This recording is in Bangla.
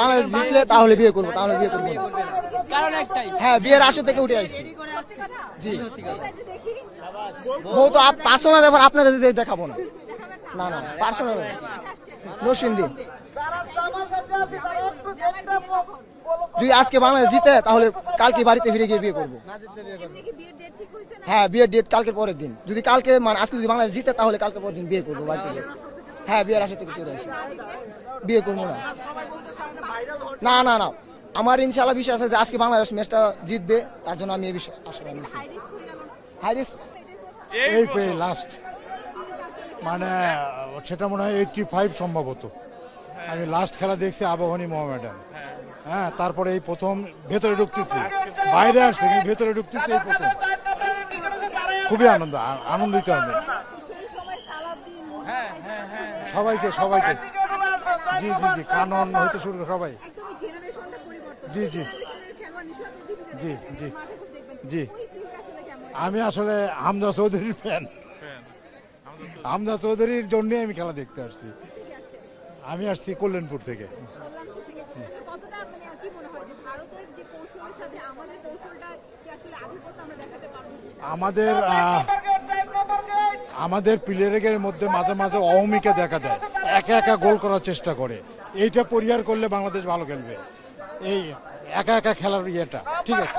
বাংলাদেশ জিতলে তাহলে বিয়ে করবো, তাহলে বিয়ে করবো। কারণ একটাই, হ্যাঁ, বিয়ের আসর থেকে উঠে আসছি। জি, বউ তো পার্সোনাল ব্যাপার আপনাদের দেখাবো না, না না পার্সোনাল নরসিংদী। যদি আজকে বাংলাদেশ জিতে তাহলে কালকে বাড়িতে ফিরে গিয়ে বিয়ে করবো। হ্যাঁ, বিয়ের ডেট কালকের পরের দিন। যদি কালকে মানে আজকে যদি বাংলাদেশ জিতে তাহলে কালকে পরের দিন বিয়ে করবো বাড়িতে গিয়ে। হ্যাঁ, বিয়ের আসর থেকে চলে আসি, বিয়ে করবো না। না না না, আমার ইনশাআল্লাহ বিশ্বাস আছে যে আজকে বাংলাদেশ ম্যাচটা জিতবে, তার জন্য আমি এই বিষয়ে আশা নিচ্ছি। হাই রিস্ক এই পেয়ে লাস্ট মানে সেটা মনে হয় 85 সম্ভবত। আমি লাস্ট খেলা দেখছি আবাহনী মোহামেডান। হ্যাঁ, তারপরে এই প্রথম ভেতরে ঢুকতেছি, বাইরে আসছে কিন্তু ভেতরে ঢুকতেছি এই প্রথম। খুবই আনন্দিত আমি সবাইকে সবাইকে। জি জি জি, কানন হইতে শুরু করে সবাই। জি জি জি জি জি, আমি আসলে হামজা চৌধুরীর ফ্যান। হামজা চৌধুরীর জন্য আমি খেলা দেখতে আসছি। আমি আসছি কল্যাণপুর থেকে। আমাদের প্লেয়ারের মধ্যে মাঝে মাঝে অহমিকা দেখা দেয়, একা একা গোল করার চেষ্টা করে। এইটা পরিহার করলে বাংলাদেশ ভালো খেলবে। এই একা একা খেলার ইয়েটা ঠিক আছে।